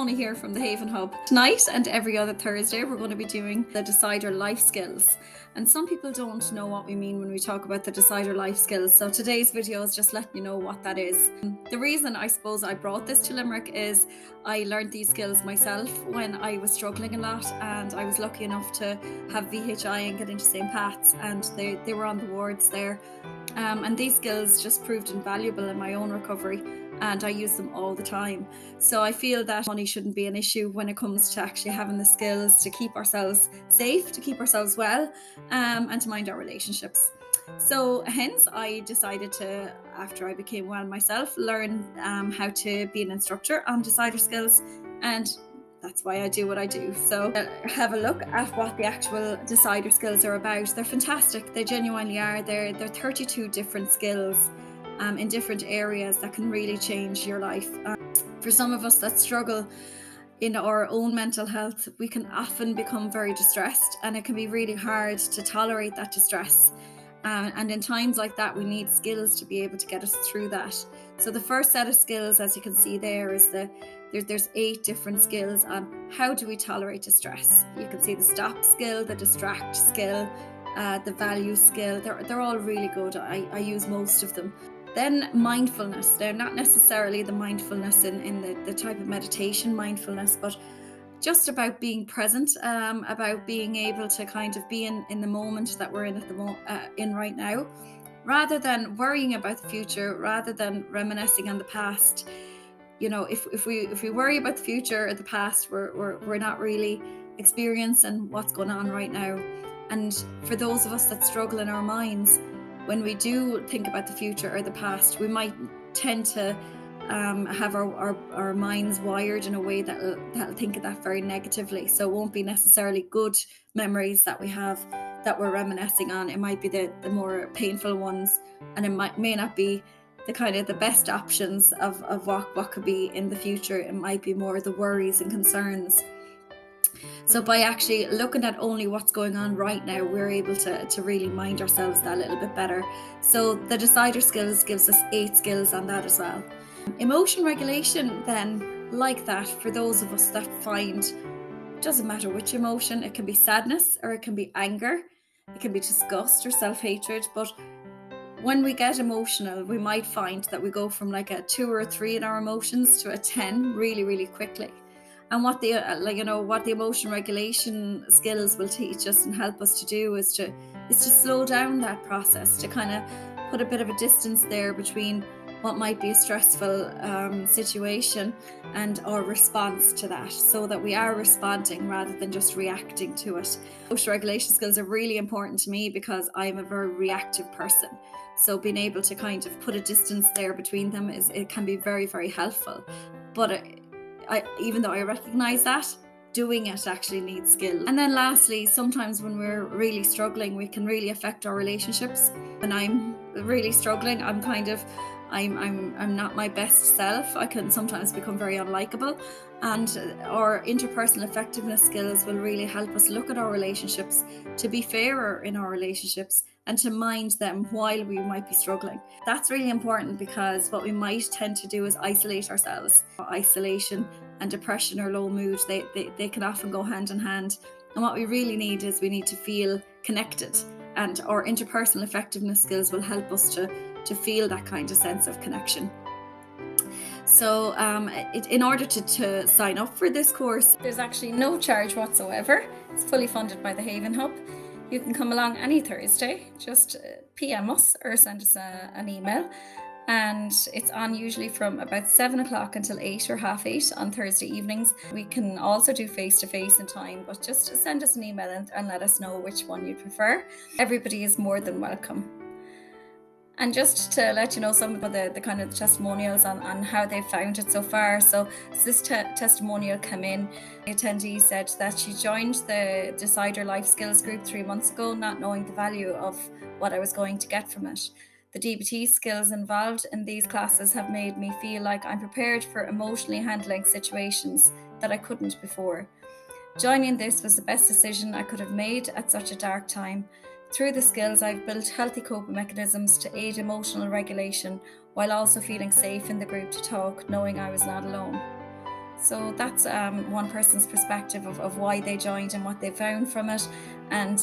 Tony here from the Haven Hub. Tonight and every other Thursday we're going to be doing the Decider life skills, and some people don't know what we mean when we talk about the Decider life skills, so today's video is just letting you know what that is. The reason I suppose I brought this to Limerick is I learned these skills myself when I was struggling a lot, and I was lucky enough to have VHI and get into St. Pat's, and they were on the wards there, and these skills just proved invaluable in my own recovery, and I use them all the time. So I feel that money shouldn't be an issue when it comes to actually having the skills to keep ourselves safe, to keep ourselves well, and to mind our relationships. So hence I decided to, after I became well myself, learn how to be an instructor on Decider skills, and that's why I do what I do. So have a look at what the actual Decider skills are about. They're fantastic. They genuinely are. They're 32 different skills in different areas that can really change your life. For some of us that struggle in our own mental health, we can often become very distressed, and it can be really hard to tolerate that distress. And in times like that, we need skills to be able to get us through that. So the first set of skills, as you can see there, is there's 8 different skills on how do we tolerate distress. You can see the stop skill, the distract skill, the value skill. They're all really good. I use most of them. Then mindfulness. They're not necessarily the mindfulness in the type of meditation mindfulness, but just about being present, about being able to kind of be in the moment that we're in in right now, rather than worrying about the future, rather than reminiscing on the past. You know, if we worry about the future or the past, we're not really experiencing what's going on right now. And for those of us that struggle in our minds, when we do think about the future or the past, we might tend to have our minds wired in a way that'll think of that very negatively. So it won't be necessarily good memories that we have that we're reminiscing on. It might be the more painful ones, and it may not be the kind of the best options of what could be in the future. It might be more the worries and concerns. So by actually looking at only what's going on right now, we're able to really mind ourselves that a little bit better. So the Decider skills gives us 8 skills on that as well. Emotion regulation then, like that, for those of us that find, it doesn't matter which emotion, it can be sadness or it can be anger, it can be disgust or self-hatred, but when we get emotional, we might find that we go from like a 2 or a 3 in our emotions to a 10 really, really quickly. And what the emotion regulation skills will teach us and help us to do is to slow down that process, to kind of put a bit of a distance there between what might be a stressful situation and our response to that, so that we are responding rather than just reacting to it. Emotion regulation skills are really important to me because I'm a very reactive person. So being able to kind of put a distance there between them it can be very, very helpful. But even though I recognize that, doing it actually needs skill. And then lastly, sometimes when we're really struggling, we can really affect our relationships. When I'm really struggling, I'm not my best self. I can sometimes become very unlikable, and our interpersonal effectiveness skills will really help us look at our relationships, to be fairer in our relationships and to mind them while we might be struggling. That's really important, because what we might tend to do is isolate ourselves. Isolation and depression or low mood, they can often go hand in hand. And what we really need is we need to feel connected, and our interpersonal effectiveness skills will help us to feel that kind of sense of connection. So in order to sign up for this course, there's actually no charge whatsoever. It's fully funded by the Haven Hub. You can come along any Thursday, just PM us or send us an email. And it's on usually from about 7 o'clock until 8 or 8:30 on Thursday evenings. We can also do face-to-face in time, but just send us an email and let us know which one you prefer. Everybody is more than welcome. And just to let you know some of the kind of testimonials on how they've found it so far. So this testimonial came in. The attendee said that she joined the Decider Life Skills group 3 months ago, not knowing the value of what I was going to get from it. The DBT skills involved in these classes have made me feel like I'm prepared for emotionally handling situations that I couldn't before. Joining this was the best decision I could have made at such a dark time. Through the skills, I've built healthy coping mechanisms to aid emotional regulation, while also feeling safe in the group to talk, knowing I was not alone. So that's one person's perspective of why they joined and what they found from it. And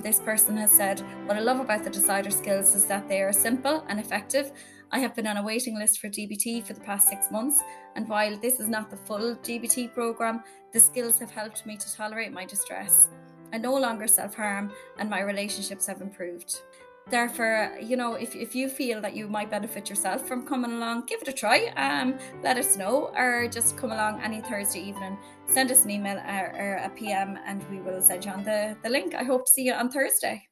this person has said, "What I love about the decider skills is that they are simple and effective. I have been on a waiting list for DBT for the past 6 months, and while this is not the full DBT program, the skills have helped me to tolerate my distress. I no longer self-harm, and my relationships have improved." Therefore, if you feel that you might benefit yourself from coming along, give it a try. Let us know, or just come along any Thursday evening. Send us an email or a PM, and we will send you on the link. I hope to see you on Thursday.